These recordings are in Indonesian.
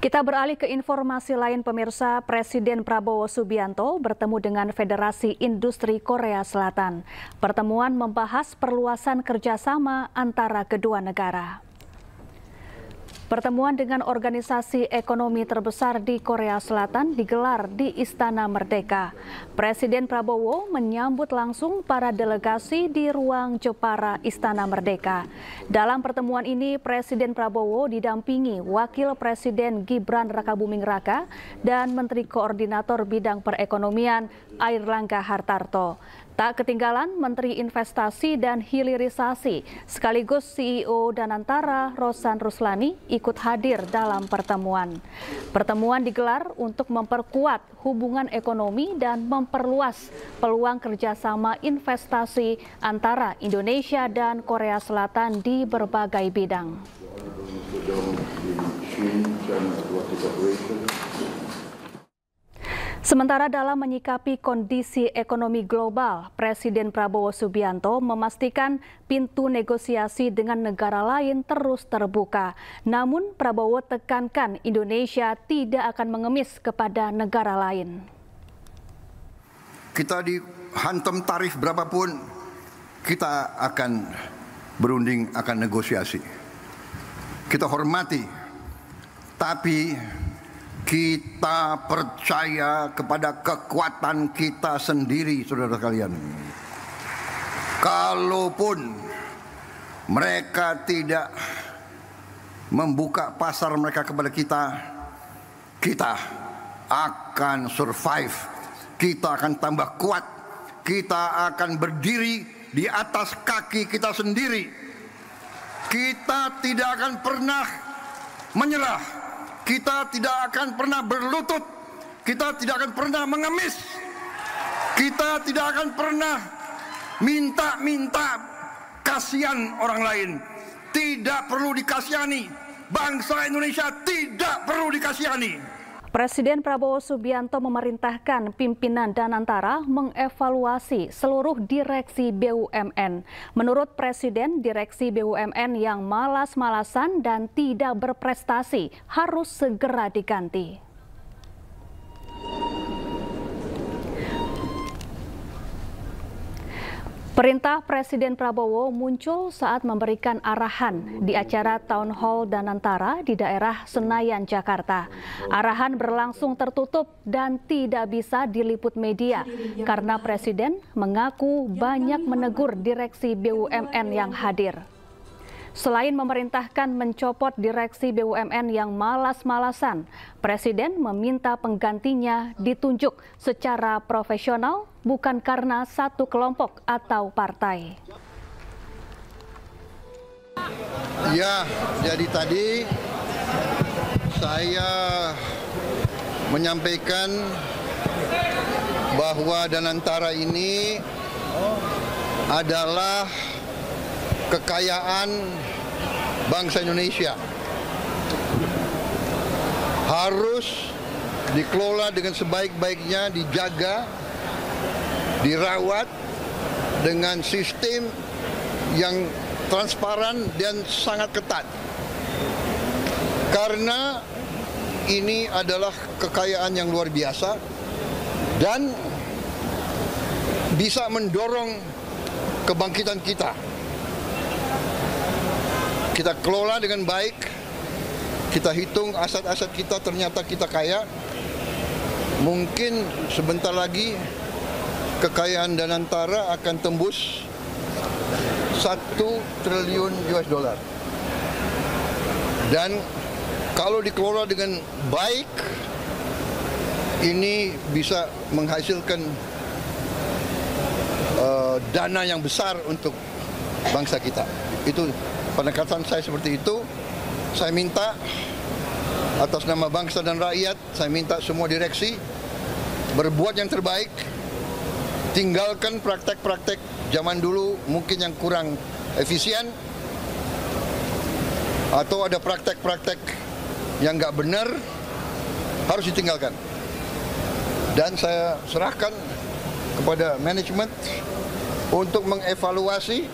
Kita beralih ke informasi lain pemirsa, Presiden Prabowo Subianto bertemu dengan Federasi Industri Korea Selatan. Pertemuan membahas perluasan kerjasama antara kedua negara. Pertemuan dengan organisasi ekonomi terbesar di Korea Selatan digelar di Istana Merdeka. Presiden Prabowo menyambut langsung para delegasi di ruang Jepara Istana Merdeka. Dalam pertemuan ini, Presiden Prabowo didampingi Wakil Presiden Gibran Rakabuming Raka dan Menteri Koordinator Bidang Perekonomian Airlangga Hartarto. Tak ketinggalan Menteri Investasi dan Hilirisasi sekaligus CEO Danantara Rosan Ruslani ikut hadir dalam pertemuan. Pertemuan digelar untuk memperkuat hubungan ekonomi dan memperluas peluang kerjasama investasi antara Indonesia dan Korea Selatan di berbagai bidang. Sementara dalam menyikapi kondisi ekonomi global, Presiden Prabowo Subianto memastikan pintu negosiasi dengan negara lain terus terbuka. Namun Prabowo tekankan Indonesia tidak akan mengemis kepada negara lain. Kita dihantam tarif berapapun, kita akan berunding, akan negosiasi. Kita hormati, tapi kita percaya kepada kekuatan kita sendiri, saudara sekalian. Kalaupun mereka tidak membuka pasar mereka kepada kita, kita akan survive. Kita akan tambah kuat. Kita akan berdiri di atas kaki kita sendiri. Kita tidak akan pernah menyerah. Kita tidak akan pernah berlutut, kita tidak akan pernah mengemis, kita tidak akan pernah minta kasihan orang lain. Tidak perlu dikasihani, bangsa Indonesia tidak perlu dikasihani. Presiden Prabowo Subianto memerintahkan pimpinan Danantara mengevaluasi seluruh direksi BUMN. Menurut Presiden, direksi BUMN yang malas-malasan dan tidak berprestasi harus segera diganti. Perintah Presiden Prabowo muncul saat memberikan arahan di acara Town Hall Danantara di daerah Senayan, Jakarta. Arahan berlangsung tertutup dan tidak bisa diliput media karena Presiden mengaku banyak menegur direksi BUMN yang hadir. Selain memerintahkan mencopot direksi BUMN yang malas-malasan, Presiden meminta penggantinya ditunjuk secara profesional, bukan karena satu kelompok atau partai. Ya, jadi tadi saya menyampaikan bahwa Danantara ini adalah kekayaan bangsa Indonesia, harus dikelola dengan sebaik-baiknya, dijaga, dirawat dengan sistem yang transparan dan sangat ketat. Karena ini adalah kekayaan yang luar biasa dan bisa mendorong kebangkitan kita. Kita kelola dengan baik, kita hitung aset-aset kita, ternyata kita kaya. Mungkin sebentar lagi kekayaan Danantara akan tembus 1 triliun US dollar. Dan kalau dikelola dengan baik, ini bisa menghasilkan dana yang besar untuk bangsa kita. Itu pendekatan saya seperti itu. Saya minta atas nama bangsa dan rakyat, saya minta semua direksi berbuat yang terbaik. Tinggalkan praktek-praktek zaman dulu mungkin yang kurang efisien, atau ada praktek-praktek yang nggak benar, harus ditinggalkan. Dan saya serahkan kepada manajemen untuk mengevaluasi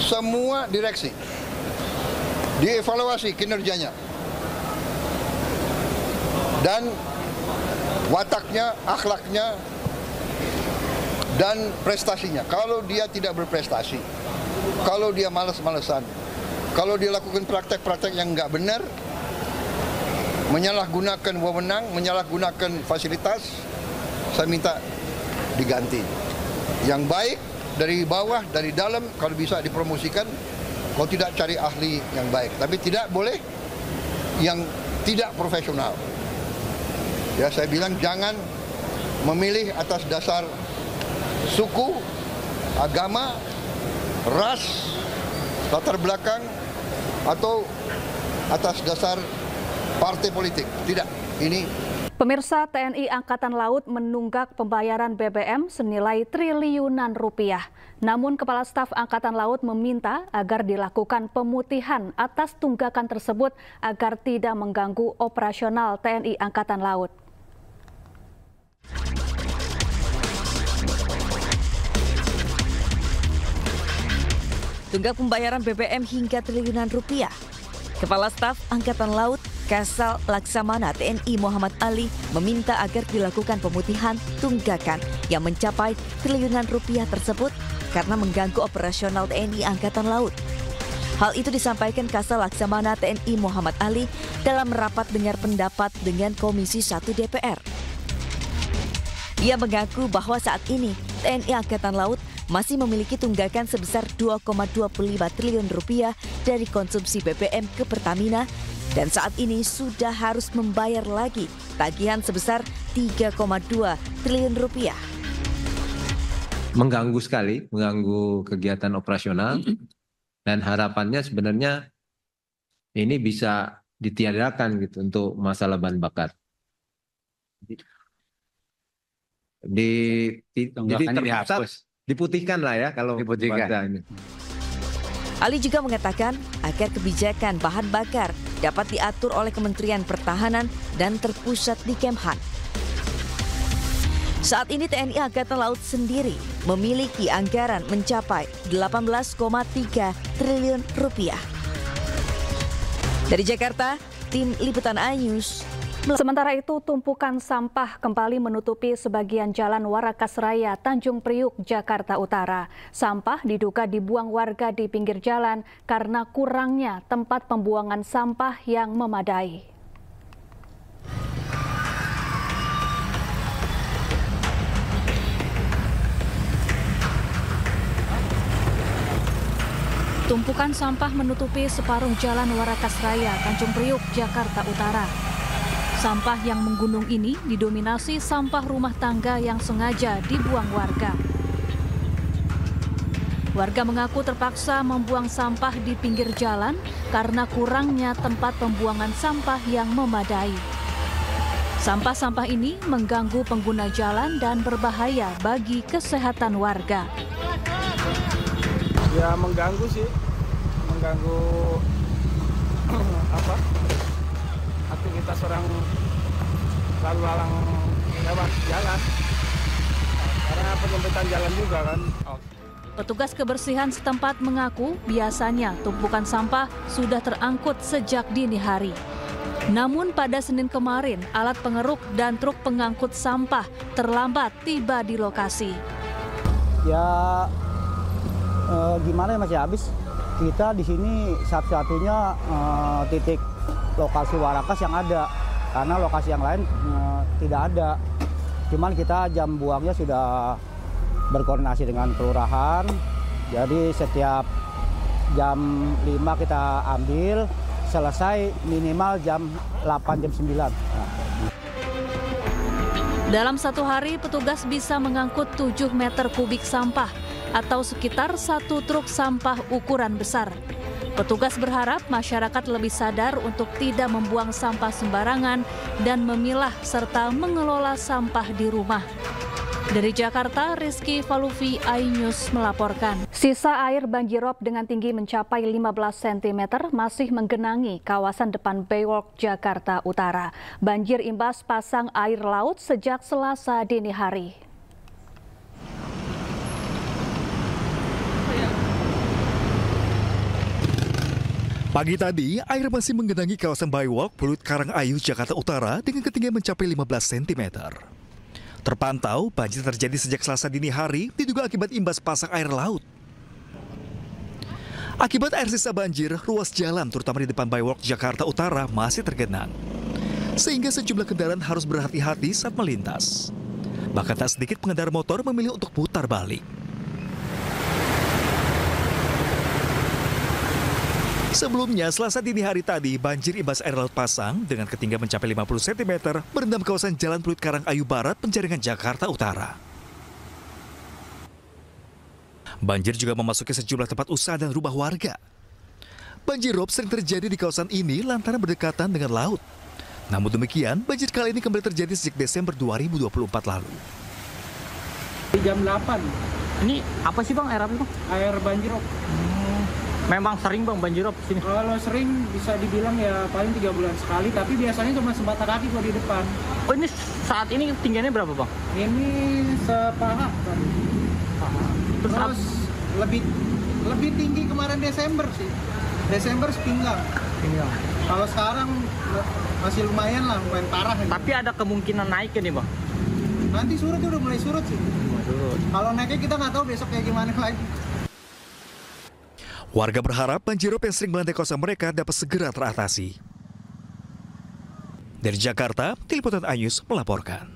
semua direksi, dievaluasi kinerjanya. dan wataknya, akhlaknya, dan prestasinya. Kalau dia tidak berprestasi, kalau dia malas-malesan, kalau dia lakukan praktek-praktek yang nggak benar, menyalahgunakan wewenang, menyalahgunakan fasilitas, saya minta diganti. Yang baik dari bawah, dari dalam, kalau bisa dipromosikan. Kalau tidak, cari ahli yang baik. Tapi tidak boleh yang tidak profesional. Ya, saya bilang jangan memilih atas dasar suku, agama, ras, latar belakang, atau atas dasar partai politik. Tidak, ini. Pemirsa, TNI Angkatan Laut menunggak pembayaran BBM senilai triliunan rupiah. Namun Kepala Staf Angkatan Laut meminta agar dilakukan pemutihan atas tunggakan tersebut agar tidak mengganggu operasional TNI Angkatan Laut. Tunggak pembayaran BBM hingga triliunan rupiah. Kepala Staf Angkatan Laut Kasal Laksamana TNI Muhammad Ali meminta agar dilakukan pemutihan tunggakan yang mencapai triliunan rupiah tersebut karena mengganggu operasional TNI Angkatan Laut. Hal itu disampaikan Kasal Laksamana TNI Muhammad Ali dalam rapat dengar pendapat dengan Komisi 1 DPR. Ia mengaku bahwa saat ini TNI Angkatan Laut masih memiliki tunggakan sebesar 2,25 triliun rupiah dari konsumsi BBM ke Pertamina dan saat ini sudah harus membayar lagi tagihan sebesar 3,2 triliun rupiah. Mengganggu sekali, mengganggu kegiatan operasional dan harapannya sebenarnya ini bisa ditiadakan gitu untuk masalah bahan bakar. Jadi terpusat, diputihkan lah ya kalau diputihkan. Ini. Ali juga mengatakan agar kebijakan bahan bakar dapat diatur oleh Kementerian Pertahanan dan terpusat di Kemhan. Saat ini TNI Angkatan Laut sendiri memiliki anggaran mencapai 18,3 triliun rupiah. Dari Jakarta, tim Liputan iNews. Sementara itu, tumpukan sampah kembali menutupi sebagian jalan Warakas Raya, Tanjung Priuk, Jakarta Utara. Sampah diduga dibuang warga di pinggir jalan karena kurangnya tempat pembuangan sampah yang memadai. Tumpukan sampah menutupi separuh jalan Warakas Raya, Tanjung Priuk, Jakarta Utara. Sampah yang menggunung ini didominasi sampah rumah tangga yang sengaja dibuang warga. Warga mengaku terpaksa membuang sampah di pinggir jalan karena kurangnya tempat pembuangan sampah yang memadai. Sampah-sampah ini mengganggu pengguna jalan dan berbahaya bagi kesehatan warga. Ya mengganggu sih, mengganggu aktivitas orang lalu lalang lewat jalan karena penyempitan jalan juga kan. Petugas kebersihan setempat mengaku biasanya tumpukan sampah sudah terangkut sejak dini hari. Namun pada Senin kemarin alat pengeruk dan truk pengangkut sampah terlambat tiba di lokasi. Ya gimana ya, masih habis. Kita di sini satu-satunya titik lokasi Warakas yang ada, karena lokasi yang lain tidak ada. Cuman kita jam buangnya sudah berkoordinasi dengan kelurahan, jadi setiap jam 5 kita ambil, selesai minimal jam 8, jam 9. Dalam satu hari, petugas bisa mengangkut 7 meter kubik sampah atau sekitar 1 truk sampah ukuran besar. Petugas berharap masyarakat lebih sadar untuk tidak membuang sampah sembarangan dan memilah serta mengelola sampah di rumah. Dari Jakarta, Rizky Falufi, iNews melaporkan. Sisa air banjirop dengan tinggi mencapai 15 cm masih menggenangi kawasan depan Baywalk, Jakarta Utara. Banjir imbas pasang air laut sejak Selasa dini hari. Pagi tadi, air masih menggenangi kawasan Bywalk, Pluit Karangayu, Jakarta Utara dengan ketinggian mencapai 15 cm. Terpantau, banjir terjadi sejak Selasa dini hari, diduga akibat imbas pasang air laut. Akibat air sisa banjir, ruas jalan terutama di depan Bywalk, Jakarta Utara masih tergenang. Sehingga sejumlah kendaraan harus berhati-hati saat melintas. Bahkan tak sedikit pengendara motor memilih untuk putar balik. Sebelumnya, Selasa dini hari tadi, banjir imbas air laut pasang dengan ketinggian mencapai 50 cm merendam kawasan Jalan Pluit Karangayu Barat, Penjaringan, Jakarta Utara. Banjir juga memasuki sejumlah tempat usaha dan rumah warga. Banjir rob sering terjadi di kawasan ini lantaran berdekatan dengan laut. Namun demikian, banjir kali ini kembali terjadi sejak Desember 2024 lalu. Di jam 8. Ini apa sih Bang, air apa Bang? Air banjir rob. Memang sering Bang banjir rob sini? Kalau sering bisa dibilang ya paling 3 bulan sekali, tapi biasanya cuma sebatang kaki kalau di depan. Oh, ini saat ini ketinggiannya berapa Bang? Ini sepaha. Terus lebih tinggi kemarin Desember sih. Desember sepinggang. Kalau sekarang masih lumayan lah, lumayan parah. Tapi ada kemungkinan naik nih Bang? Nanti surut udah mulai surut sih. Kalau naiknya kita nggak tahu besok kayak gimana lagi. Warga berharap banjir rob yang sering melanda kawasan mereka dapat segera teratasi. Dari Jakarta, Tim Liputan Ayus melaporkan.